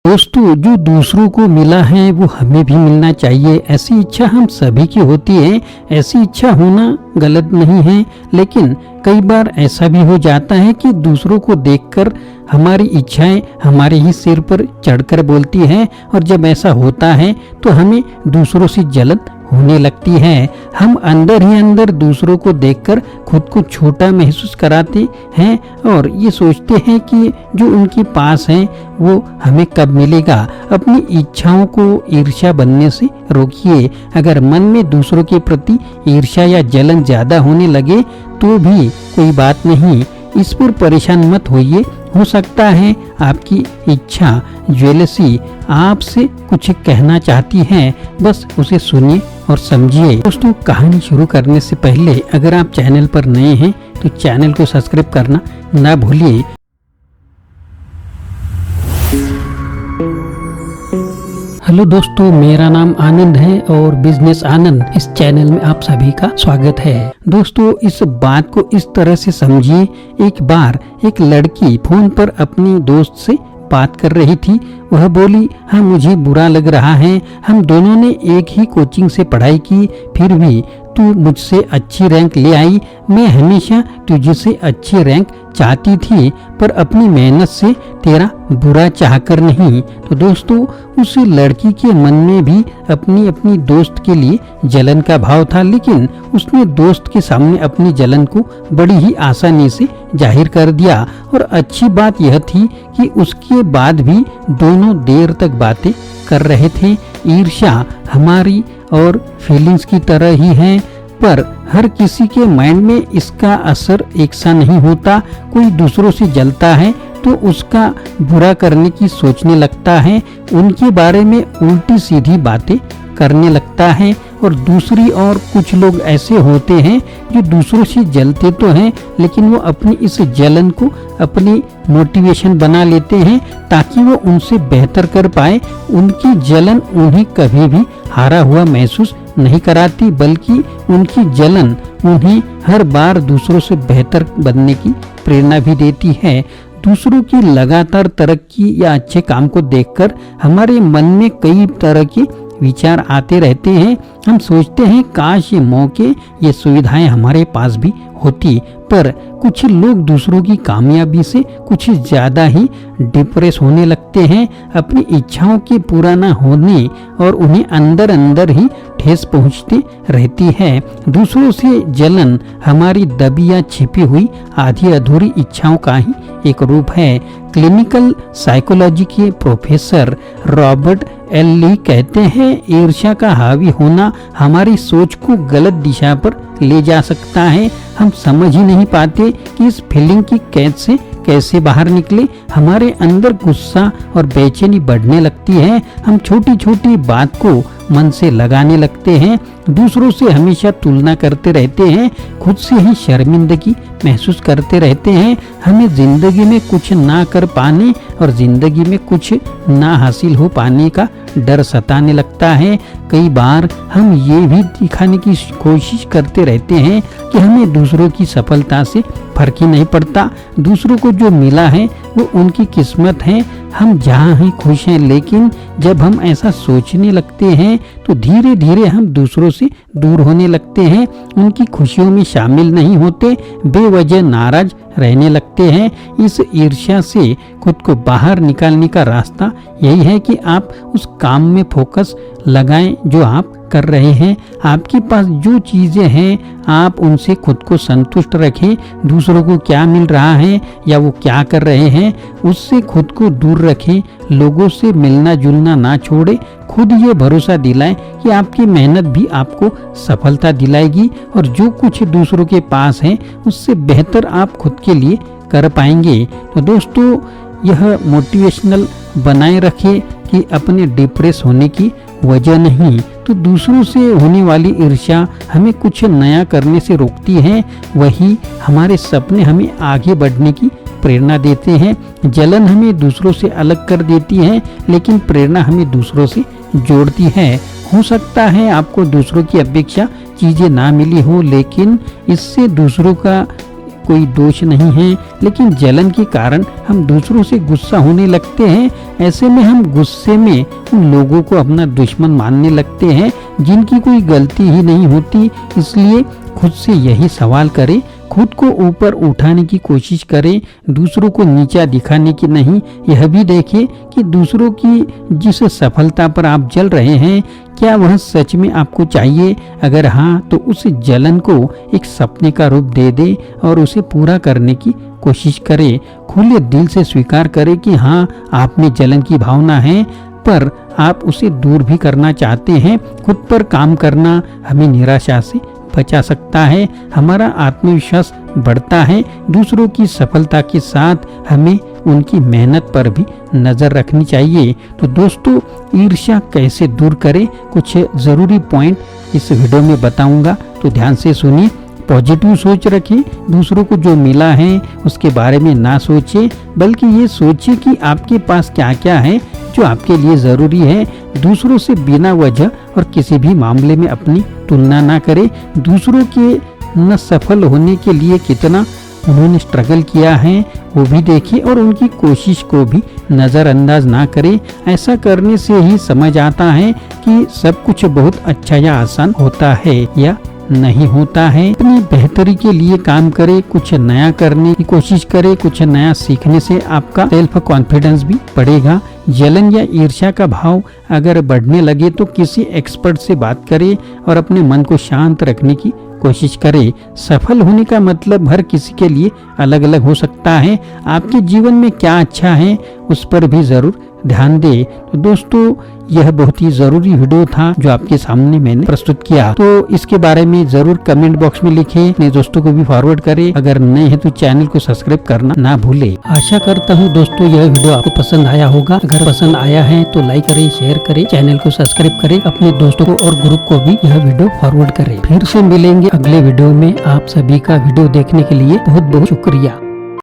दोस्तों, जो दूसरों को मिला है वो हमें भी मिलना चाहिए। ऐसी इच्छा हम सभी की होती है। ऐसी इच्छा होना गलत नहीं है, लेकिन कई बार ऐसा भी हो जाता है कि दूसरों को देखकर हमारी इच्छाएं हमारे ही सिर पर चढ़कर बोलती हैं, और जब ऐसा होता है तो हमें दूसरों से जलन होने लगती है। हम अंदर ही अंदर दूसरों को देखकर खुद को छोटा महसूस कराते हैं और ये सोचते हैं कि जो उनके पास है वो हमें कब मिलेगा। अपनी इच्छाओं को ईर्ष्या बनने से रोकिए। अगर मन में दूसरों के प्रति ईर्ष्या या जलन ज्यादा होने लगे तो भी कोई बात नहीं, इस पर परेशान मत होइए। हो सकता है आपकी इच्छा ज्वेलसी आपसे कुछ कहना चाहती है, बस उसे सुनिए और समझिए। दोस्तों, कहानी शुरू करने से पहले अगर आप चैनल पर नए हैं तो चैनल को सब्सक्राइब करना ना भूलिए। हेलो दोस्तों, मेरा नाम आनंद है और बिजनेस आनंद इस चैनल में आप सभी का स्वागत है। दोस्तों, इस बात को इस तरह से समझिए। एक बार एक लड़की फोन पर अपनी दोस्त से बात कर रही थी। वह बोली, हाँ मुझे बुरा लग रहा है, हम दोनों ने एक ही कोचिंग से पढ़ाई की, फिर भी तू मुझसे अच्छी रैंक ले आई। मैं हमेशा तुझसे अच्छी रैंक चाहती थी, पर अपनी मेहनत से तेरा बुरा चाहकर नहीं। तो दोस्तों, उस लड़की के मन में भी अपनी अपनी दोस्त के लिए जलन का भाव था, लेकिन उसने दोस्त के सामने अपनी जलन को बड़ी ही आसानी से जाहिर कर दिया। और अच्छी बात यह थी कि उसके बाद भी दोनों देर तक बातें कर रहे थे। ईर्ष्या हमारी और फीलिंग्स की तरह ही है, पर हर किसी के माइंड में इसका असर एक सा नहीं होता। कोई दूसरों से जलता है तो उसका बुरा करने की सोचने लगता है, उनके बारे में उल्टी सीधी बातें करने लगता है। और दूसरी ओर कुछ लोग ऐसे होते हैं जो दूसरों से जलते तो हैं, लेकिन वो अपनी इस जलन को अपनी मोटिवेशन बना लेते हैं ताकि वो उनसे बेहतर कर पाए। उनकी जलन उन्हें कभी भी हारा हुआ महसूस नहीं कराती, बल्कि उनकी जलन उन्हें हर बार दूसरों से बेहतर बनने की प्रेरणा भी देती है। दूसरों की लगातार तरक्की या अच्छे काम को देखकर हमारे मन में कई तरह के विचार आते रहते हैं। हम सोचते हैं काश ये मौके, ये सुविधाएं हमारे पास भी होती, पर कुछ लोग दूसरों की कामयाबी से कुछ ज्यादा ही डिप्रेस होने लगते हैं। अपनी इच्छाओं के पूरा न होने और उन्हें अंदर अंदर ही ठेस पहुंचती रहती है। दूसरों से जलन हमारी दबी या छिपी हुई आधी अधूरी इच्छाओं का ही एक रूप है। क्लिनिकल साइकोलॉजी के प्रोफेसर रॉबर्ट एल ली कहते हैं, ईर्ष्या का हावी होना हमारी सोच को गलत दिशा पर ले जा सकता है। हम समझ ही नहीं पाते कि इस फीलिंग की कैद से कैसे बाहर निकले। हमारे अंदर गुस्सा और बेचैनी बढ़ने लगती है। हम छोटी छोटी बात को मन से लगाने लगते हैं, दूसरों से हमेशा तुलना करते रहते हैं, खुद से ही शर्मिंदगी महसूस करते रहते हैं। हमें जिंदगी में कुछ ना कर पाने और जिंदगी में कुछ ना हासिल हो पाने का डर सताने लगता है। कई बार हम ये भी दिखाने की कोशिश करते रहते हैं कि हमें दूसरों की सफलता से फर्क ही नहीं पड़ता। दूसरों को जो मिला है वो उनकी किस्मत है, हम जहाँ हैं खुश हैं। लेकिन जब हम ऐसा सोचने लगते हैं तो धीरे धीरे हम दूसरों से दूर होने लगते हैं, उनकी खुशियों में शामिल नहीं होते, बेवजह नाराज रहने लगते हैं। इस ईर्ष्या से खुद को बाहर निकालने का रास्ता यही है कि आप उस काम में फोकस लगाएं जो आप कर रहे हैं। आपके पास जो चीजें हैं आप उनसे खुद को संतुष्ट रखें। दूसरों को क्या मिल रहा है या वो क्या कर रहे हैं उससे खुद को दूर रखें। लोगों से मिलना जुलना ना छोड़े। खुद ये भरोसा दिलाएं कि आपकी मेहनत भी आपको सफलता दिलाएगी, और जो कुछ दूसरों के पास है उससे बेहतर आप खुद के लिए कर पाएंगे। तो दोस्तों, यह मोटिवेशनल बनाए रखें कि अपने डिप्रेस होने की वजह नहीं तो दूसरों से होने वाली ईर्ष्या हमें कुछ नया करने से रोकती है। वही हमारे सपने हमें आगे बढ़ने की प्रेरणा देते हैं। जलन हमें दूसरों से अलग कर देती है, लेकिन प्रेरणा हमें दूसरों से जोड़ती है। हो सकता है आपको दूसरों की अपेक्षा चीजें ना मिली हो, लेकिन इससे दूसरों का कोई दोष नहीं है, लेकिन जलन के कारण हम दूसरों से गुस्सा होने लगते हैं। ऐसे में हम गुस्से में उन लोगों को अपना दुश्मन मानने लगते हैं जिनकी कोई गलती ही नहीं होती। इसलिए खुद से यही सवाल करें, खुद को ऊपर उठाने की कोशिश करें, दूसरों को नीचा दिखाने की नहीं। यह भी देखें कि दूसरों की जिस सफलता पर आप जल रहे हैं, क्या वह सच में आपको चाहिए? अगर हाँ, तो उस जलन को एक सपने का रूप दे दे और उसे पूरा करने की कोशिश करें। खुले दिल से स्वीकार करें कि हाँ, आप में जलन की भावना है, पर आप उसे दूर भी करना चाहते हैं। खुद पर काम करना हमें निराशा से बचा सकता है, हमारा आत्मविश्वास बढ़ता है। दूसरों की सफलता के साथ हमें उनकी मेहनत पर भी नजर रखनी चाहिए। तो दोस्तों, ईर्ष्या कैसे दूर करें, कुछ जरूरी पॉइंट इस वीडियो में बताऊंगा, तो ध्यान से सुनिए। पॉजिटिव सोच रखें, दूसरों को जो मिला है उसके बारे में ना सोचें, बल्कि ये सोचिए कि आपके पास क्या क्या है जो आपके लिए जरूरी है। दूसरों से बिना वजह और किसी भी मामले में अपनी तुलना ना करें। दूसरों के न सफल होने के लिए कितना उन्होंने स्ट्रगल किया है वो भी देखें और उनकी कोशिश को भी नज़रअंदाज ना करें। ऐसा करने से ही समझ आता है कि सब कुछ बहुत अच्छा या आसान होता है या नहीं होता है। अपनी बेहतरी के लिए काम करे, कुछ नया करने की कोशिश करे, कुछ नया सीखने से आपका सेल्फ कॉन्फिडेंस भी बढ़ेगा। जलन या ईर्ष्या का भाव अगर बढ़ने लगे तो किसी एक्सपर्ट से बात करें और अपने मन को शांत रखने की कोशिश करें। सफल होने का मतलब हर किसी के लिए अलग अलग हो सकता है। आपके जीवन में क्या अच्छा है उस पर भी जरूर ध्यान दे। तो दोस्तों, यह बहुत ही जरूरी वीडियो था जो आपके सामने मैंने प्रस्तुत किया। तो इसके बारे में जरूर कमेंट बॉक्स में लिखें, अपने दोस्तों को भी फॉरवर्ड करें। अगर नए हैं तो चैनल को सब्सक्राइब करना ना भूले। आशा करता हूँ दोस्तों यह वीडियो आपको पसंद आया होगा। अगर पसंद आया है तो लाइक करें, शेयर करें, चैनल को सब्सक्राइब करें, अपने दोस्तों को और ग्रुप को भी यह वीडियो फॉरवर्ड करें। फिर से मिलेंगे अगले वीडियो में। आप सभी का वीडियो देखने के लिए बहुत बहुत शुक्रिया।